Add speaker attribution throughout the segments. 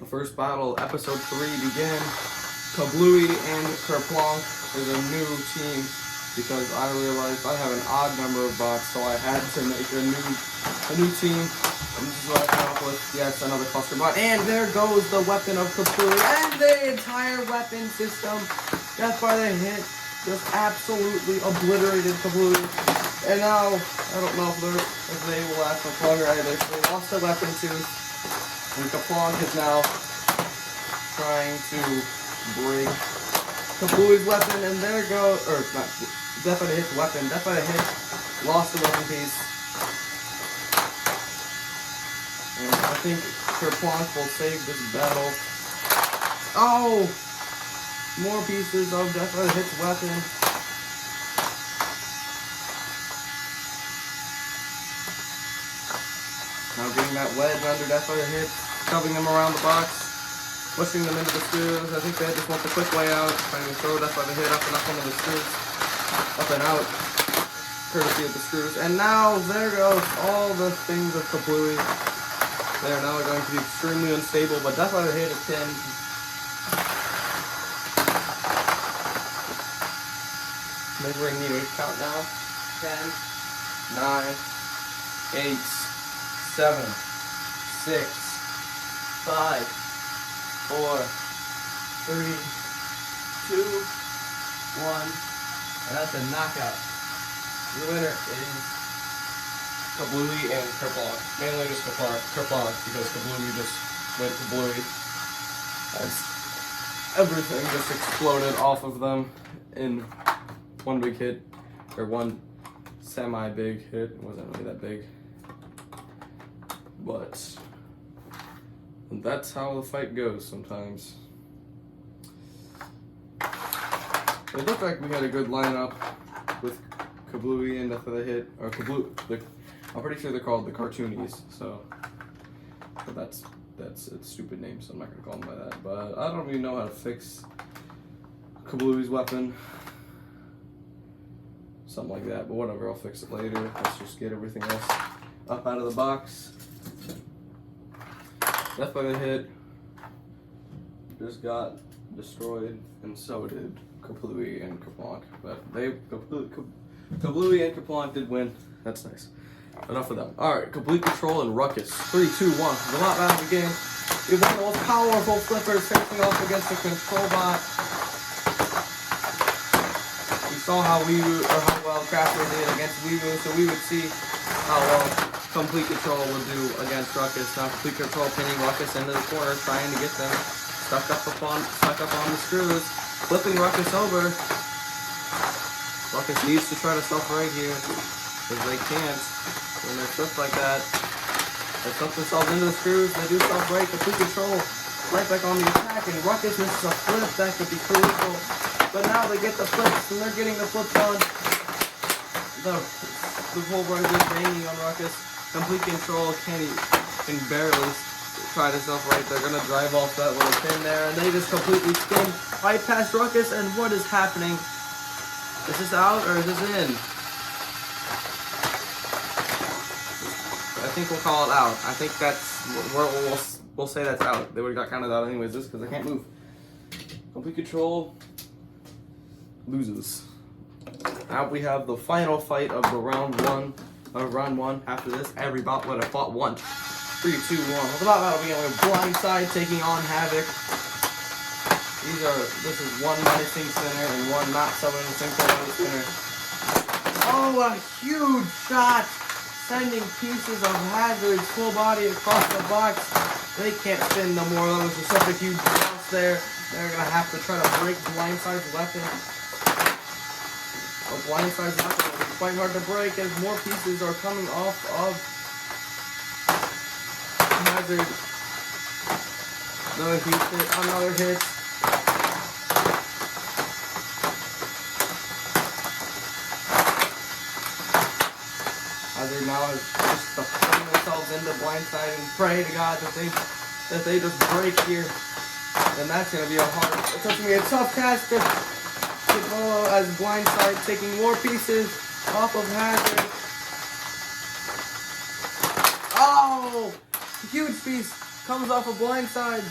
Speaker 1: the first battle, episode 3, begin. Kablooey and Kerplunk is a new team because I realized I have an odd number of bots, so I had to make a new team. And this is what I came up with. Yes, another cluster bot. And there goes the weapon of Kablooey and the entire weapon system. Death by the hit just absolutely obliterated Kablooey. And now, I don't know if they will last much longer either. So they lost their weapon tooth. And Kerplunk is now trying to break Kablooey's weapon, and there goes, or not, Death by the Hit's weapon. Death by the Hit lost the weapon piece. And I think Kerplunk will save this battle. Oh! More pieces of Death by the Hit's weapon. Now getting that wedge under Death by the Hit, shoving them around the box, pushing them into the screws. I think they just want the quick way out, trying to throw Death by the Hit up and up into the screws. Up and out, courtesy of the screws. And now, there goes all the things of Kablooey. They are now going to be extremely unstable, but Death by the Hit is pinned. Measuring the count now. 10, 9, 8, 7, 6, 5, 4, 3, 2, 1, and that's a knockout. Your winner is Kablooey and Kerplunk. Mainly just Kerplunk because Kablooey just went Kablooey. As everything just exploded off of them in one big hit, or one semi-big hit. It wasn't really that big. But that's how the fight goes sometimes. It looked like we had a good lineup with Kablooey and Death by the Hit, or I'm pretty sure they're called the Cartoonies, but that's a stupid name, so I'm not gonna call them by that. But I don't really know how to fix Kablooey's weapon. Something like that, but whatever, I'll fix it later. Let's just get everything else up out of the box. Death by the Hit just got destroyed, and so did Kablooey and Kerplunk. But Kablooey and Kerplunk did win. That's nice. Enough of them. Alright, Complete Control and Ruckus. 3, 2, 1. The bot battle begin. We have one of the most powerful flippers facing off against the Control Bot. We saw how well Crafter did against Weevoo, so we would see how well Complete Control would do against Ruckus. Now Complete Control pinning Ruckus into the corner, trying to get them stuck up on the screws, flipping Ruckus over. Ruckus needs to try to self-right here, because they can't when they're flipped like that. They flip themselves into the screws, they do self-right. Complete Control right back on the attack, and Ruckus misses a flip. That could be crucial. But now they get the flips, and they're getting the flips on. The whole run is banging on Ruckus. Complete Control can barely try to self-right. They're going to drive off that little pin there, and they just completely spin right past Ruckus. And what is happening? Is this out or is this in? I think we'll call it out. I think we'll say that's out. They would have got counted out anyways, just because I can't move. Complete Control loses. Now we have the final fight of the round one. After this, every bot would have fought one. 3, 2, 1. Well, the bot battle began with Blindside taking on Havoc. This is one menacing center and one not so menacing center. Oh, a huge shot! Sending pieces of Hazard's full body across the box. They can't spin no more. That was just such a huge bounce there. They're gonna have to try to break Blindside's weapon. Blindside's weapon will be quite hard to break as more pieces are coming off of Hazard. Another huge hit, another hit. Hazard now is just putting themselves into Blindside and pray to God that they just break here. And that's gonna be it's gonna be a tough task to follow as Blindside taking more pieces off of Hazard. Oh! Huge piece comes off of Blindside.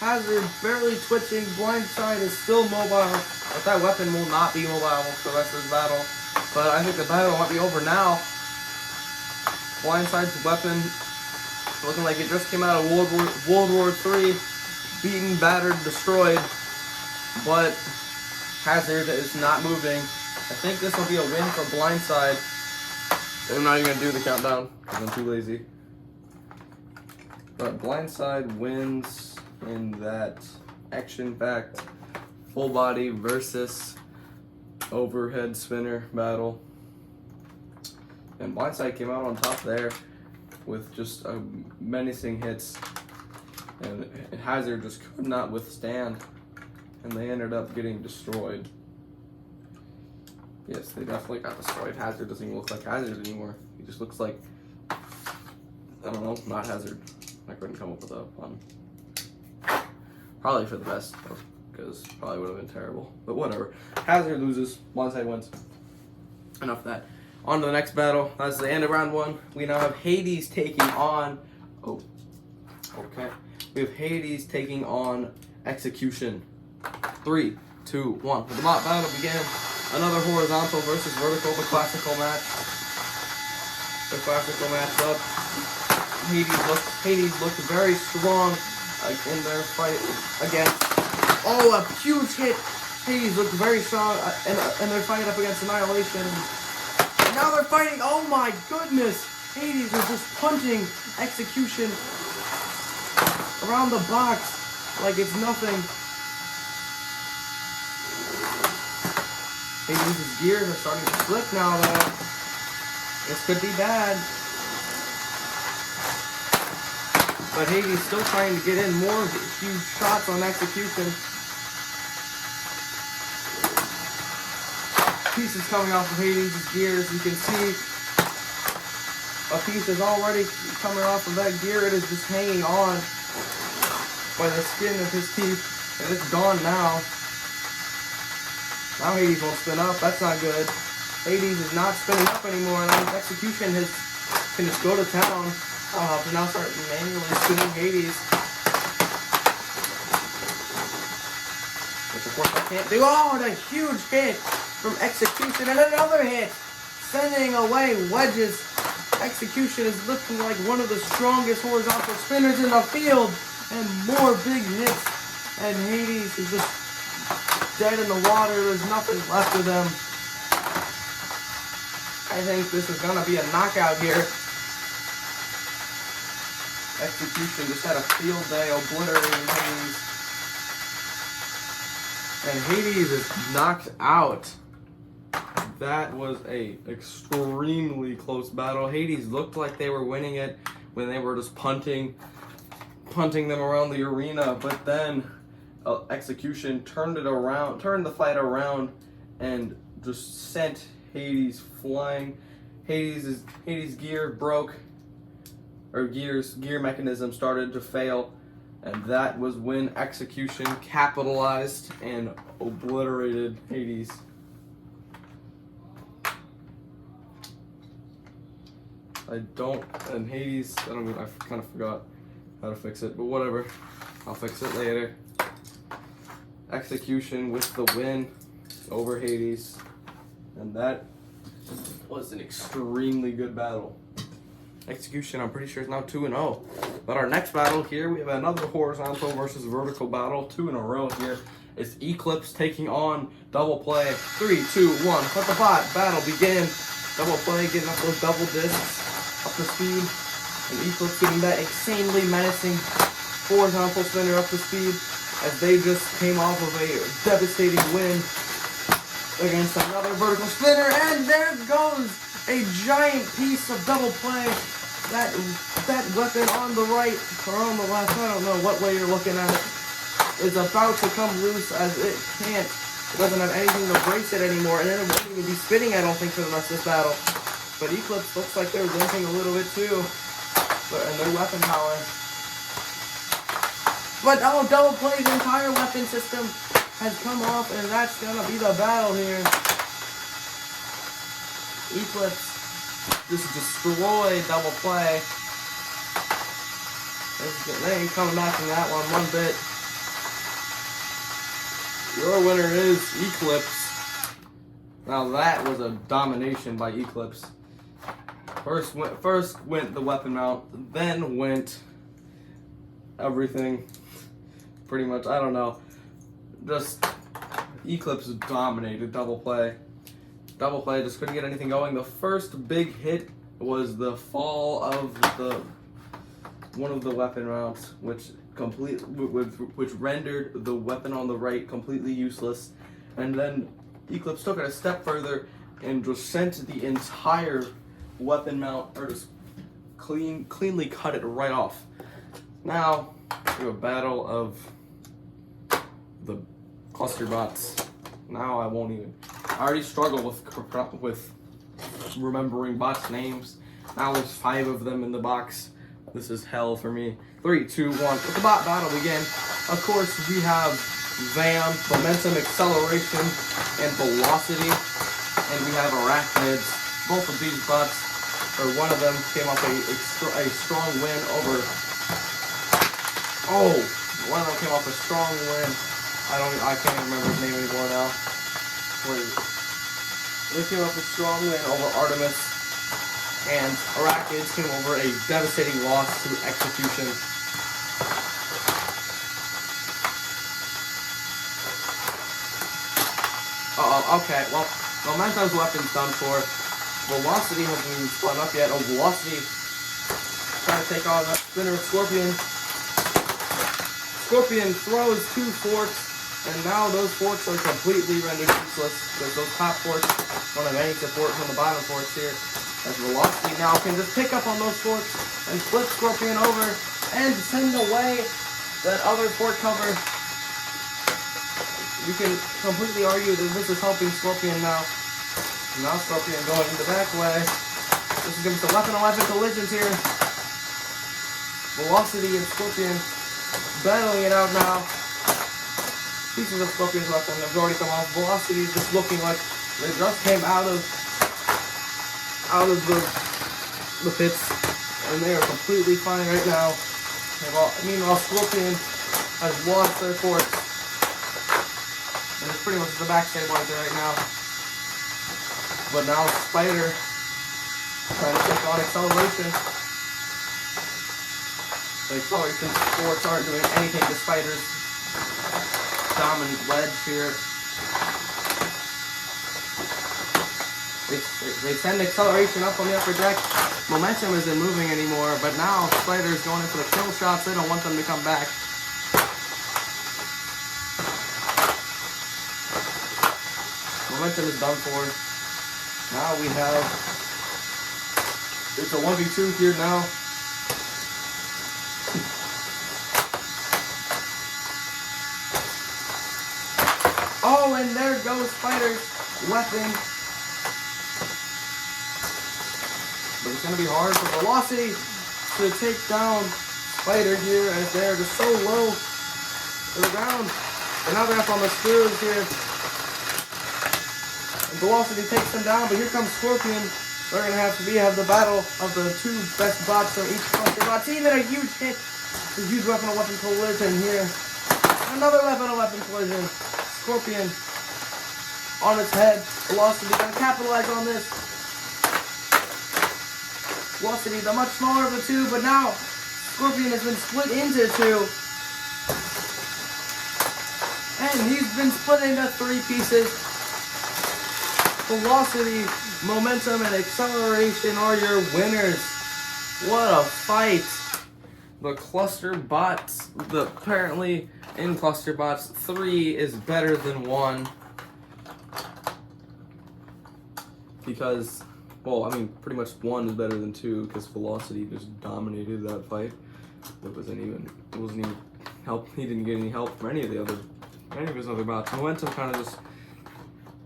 Speaker 1: Hazard barely twitching. Blindside is still mobile, but that weapon will not be mobile for the rest of this battle. But I think the battle might be over now. Blindside's weapon looking like it just came out of World War III, beaten, battered, destroyed. But Hazard is not moving. I think this will be a win for Blindside. I'm not even going to do the countdown because I'm too lazy. But Blindside wins in that action-packed full body versus overhead spinner battle. And Blindside came out on top there with just menacing hits. And Hazard just could not withstand. And they ended up getting destroyed. Yes, they definitely got destroyed. Hazard doesn't even look like Hazard anymore. He just looks like, I don't know, not Hazard. I couldn't come up with a pun. Probably for the best, though, because probably would have been terrible. But whatever. Hazard loses. Blindside wins. Enough of that. On to the next battle. That's the end of round one. We now have Hades taking on... Oh. Okay. We have Hades taking on Execution. 3, 2, 1. The battle began. Another horizontal versus vertical, the classical match. The classical matchup. Hades looked very strong in their fight against. Oh, a huge hit! Hades looked very strong in their fight up against Annihilation. And now they're fighting. Oh my goodness! Hades is just punching Execution around the box like it's nothing. Hades' gears are starting to slip now, though. This could be bad. But Hades still trying to get in more huge shots on Execution. Pieces coming off of Hades' gears. You can see a piece is already coming off of that gear. It is just hanging on by the skin of his teeth. And it's gone now. Now Hades won't spin up. That's not good. Hades is not spinning up anymore. And Execution can just go to town. I'll have to now start manually spinning Hades. Which of course I can't do. Oh, and a huge hit from Execution. And another hit. Sending away wedges. Execution is looking like one of the strongest horizontal spinners in the field. And more big hits. And Hades is just dead in the water. There's nothing left of them. I think this is gonna be a knockout here. Execution just had a field day obliterating Hades. And Hades is knocked out. That was a extremely close battle. Hades looked like they were winning it when they were just punting them around the arena, but then Execution turned the fight around, and just sent Hades flying. Hades' gear broke, or gear mechanism started to fail, and that was when Execution capitalized and obliterated Hades. Hades, I kind of forgot how to fix it, but whatever. I'll fix it later. Execution with the win over Hades. And that was an extremely good battle. Execution, I'm pretty sure, is now 2-0. But our next battle here, we have another horizontal versus vertical battle. 2 in a row here. It's Eclipse taking on Double Play. 3, 2, 1. Let the battle begin. Double Play getting up those double discs up to speed. And Eclipse getting that insanely menacing horizontal spinner up to speed, as they just came off of a devastating win against another vertical spinner. And there goes a giant piece of Double Play. That weapon on the right, or on the left, I don't know what way you're looking at it, is about to come loose, as it doesn't have anything to brace it anymore, and it won't even be spinning, I don't think, for the rest of this battle. But Eclipse looks like they're limping a little bit too, and their weapon power. But Double Play's entire weapon system has come off, and that's gonna be the battle here. Eclipse just destroyed Double Play. They ain't coming back from that one bit. Your winner is Eclipse. Now that was a domination by Eclipse. First went the weapon mount, then went everything. Pretty much, I don't know. Just Eclipse dominated double play. Double play just couldn't get anything going. The first big hit was the fall of one of the weapon mounts, which rendered the weapon on the right completely useless. And then Eclipse took it a step further and just sent the entire weapon mount, or just cleanly cut it right off. Now we have a battle of the cluster bots. Now I already struggle with remembering bots' names. Now there's 5 of them in the box. This is hell for me. 3, 2, 1. Let the bot battle begin. Of course, we have VAM, Momentum, Acceleration, and Velocity. And we have Arachnids. Both of these bots, or one of them, came off a strong win over... Oh! One of them came off a strong win. I can't even remember his name anymore now. Where is it? They came off a strong win over Artemis. And Arachnids came over a devastating loss to Execution. Okay, well, Momentum's weapon's done for. Velocity hasn't even spun up yet. Oh, Velocity trying to take on that spinner of Scorpion. Scorpion throws 2 forks, and now those forks are completely rendered useless, because those top forks don't have any support from the bottom forks here. As Velocity now can just pick up on those forks and flip Scorpion over and send away that other fork cover. You can completely argue that this is helping Scorpion now. Now Scorpion going the back way. This is going to be some weapon-on-weapon collisions here. Velocity and Scorpion battling it out now. Pieces of Scorpion's weapon have already come off. Velocity is just looking like they just came out of the pits, and they are completely fine right now. Meanwhile, Scorpion has lost their forks, and it's pretty much the back stabilizer right now. But now Spider trying to take on Acceleration. The Acceleration forks aren't doing anything to Spider's dominant ledge here. They send Acceleration up on the upper deck. Momentum isn't moving anymore, but now Spider's going in for the kill shots. They don't want them to come back. Momentum is done for. Now we have... It's a 1v2 here now. Oh, and there goes Spider's weapon. But it's going to be hard for Velocity to take down Spider here, as they're just so low to the ground. And now they're up on the screws here. And Velocity takes them down, but here comes Scorpion. They're going to have the battle of the 2 best bots from each cluster bots. Even a huge hit. A huge weapon-on-weapon collision here. Another weapon-on-weapon collision. Scorpion on its head. Velocity going to capitalize on this. Velocity, the much smaller of the 2, but now Scorpion has been split into 2. And he's been split into 3 pieces. Velocity, Momentum, and Acceleration are your winners. What a fight. The cluster bots, apparently in cluster bots, 3 is better than 1. Because... Well, I mean, pretty much 1 is better than 2, because Velocity just dominated that fight. It wasn't even help. He didn't get any help from any of his other bots.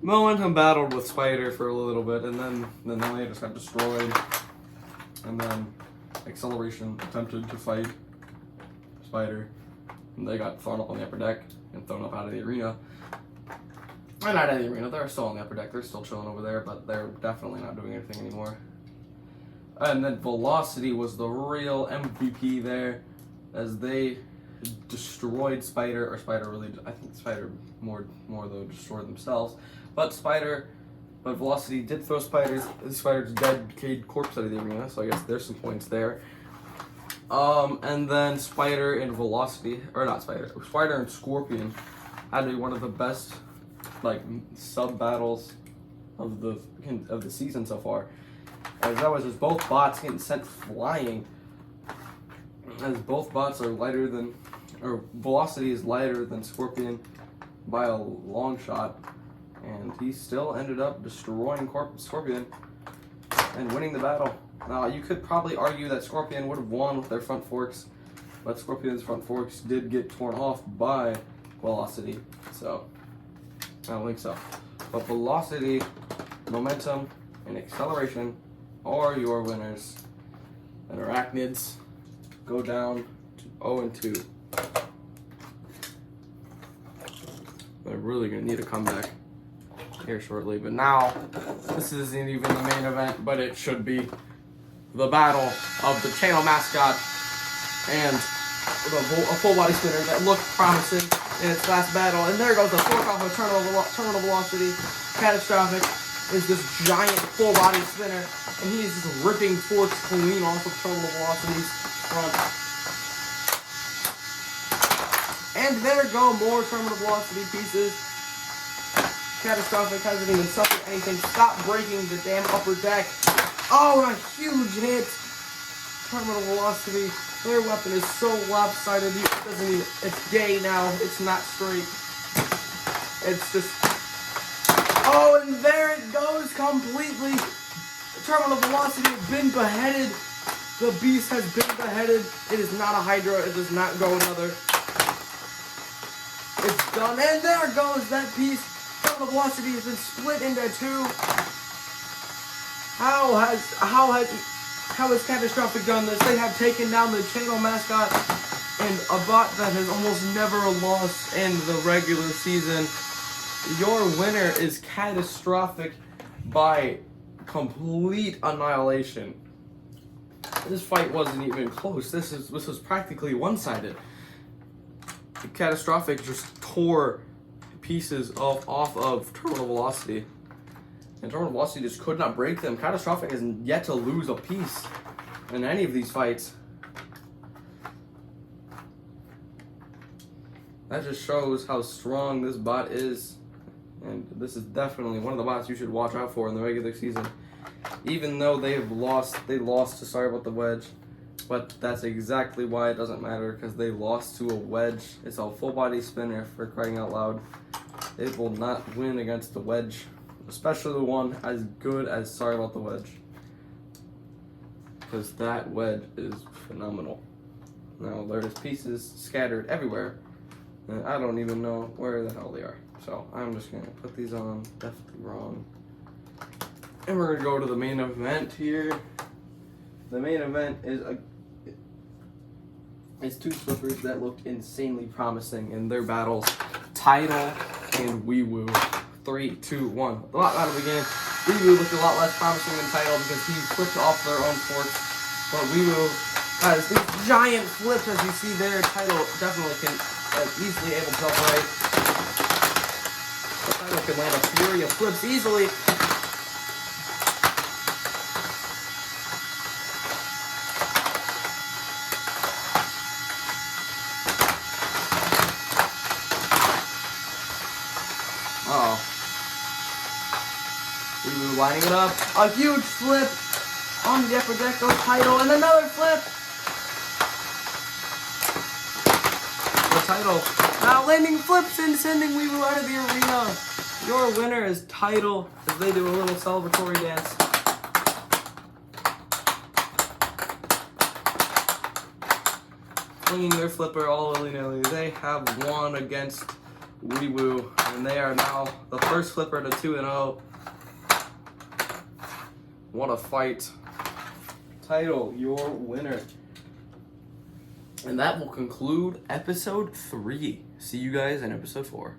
Speaker 1: Momentum battled with Spider for a little bit, and then they just got destroyed. And then Acceleration attempted to fight Spider, and they got thrown up on the upper deck and thrown up out of the arena. Not out of the arena, they're still on the upper deck, they're still chilling over there, but they're definitely not doing anything anymore. And then Velocity was the real MVP there, as they destroyed Spider, or Spider really, I think Spider more though destroyed themselves, but Velocity did throw Spider's dead, decayed corpse out of the arena, so I guess there's some points there. And then Spider and Scorpion had to be one of the best, like, sub battles of the season so far. As that was just both bots getting sent flying, as both bots are lighter than, or Velocity is lighter than Scorpion by a long shot, and he still ended up destroying Scorpion and winning the battle. Now, you could probably argue that Scorpion would have won with their front forks, but Scorpion's front forks did get torn off by Velocity, so I don't think so. But Velocity, Momentum, and Acceleration are your winners. And Arachnids go down to 0-2. They're really going to need a comeback here shortly. But now, this isn't even the main event, but it should be the battle of the channel mascot and a full body spinner that looked promising in its last battle. And there goes the fork off of Terminal Velocity. Catastrophic is this giant full body spinner, and he is just ripping forks clean off of Terminal Velocity's front. And there go more Terminal Velocity pieces. Catastrophic hasn't even suffered anything. Stop breaking the damn upper deck. Oh, a huge hit. Terminal Velocity. Their weapon is so lopsided. It's gay now. It's not straight. It's just. Oh, and there it goes completely. Terminal Velocity has been beheaded. The beast has been beheaded. It is not a Hydra. It does not go another. It's done. And there goes that piece. Terminal Velocity has been split into two. How has Catastrophic done this? They have taken down the channel mascot and a bot that has almost never lost in the regular season. Your winner is Catastrophic by complete annihilation. This fight wasn't even close. This was practically one-sided. Catastrophic just tore pieces off of Terminal Velocity. And Terminal Velocity just could not break them. Catastrophic has yet to lose a piece in any of these fights. That just shows how strong this bot is. And this is definitely one of the bots you should watch out for in the regular season. Even though they lost to Sorry About the Wedge. But that's exactly why it doesn't matter, because they lost to a wedge. It's a full body spinner, for crying out loud. It will not win against the wedge. Especially the one as good as Sorry About the Wedge. Because that wedge is phenomenal. Now, there's pieces scattered everywhere. And I don't even know where the hell they are. So, I'm just going to put these on. Definitely wrong. And we're going to go to the main event here. The main event is two slippers that looked insanely promising in their battles. Tidal and Weewoo. 3, 2, 1. The battle began. Weewoo looked a lot less promising than Tidal because he flipped off their own forks. But Weewoo has these giant flips, as you see there. Tidal definitely can easily able to upright. Tidal can land a flurry of flips easily. Weewoo lining it up. A huge flip on the upper deck goes Tidal, and another flip. The Tidal now landing flips and sending Weewoo out of the arena. Your winner is Tidal as they do a little celebratory dance. Flinging their flipper all willy-nilly. They have won against Weewoo, and they are now the first flipper to 2-0. What a fight. Tidal, your winner. And that will conclude episode 3. See you guys in episode 4.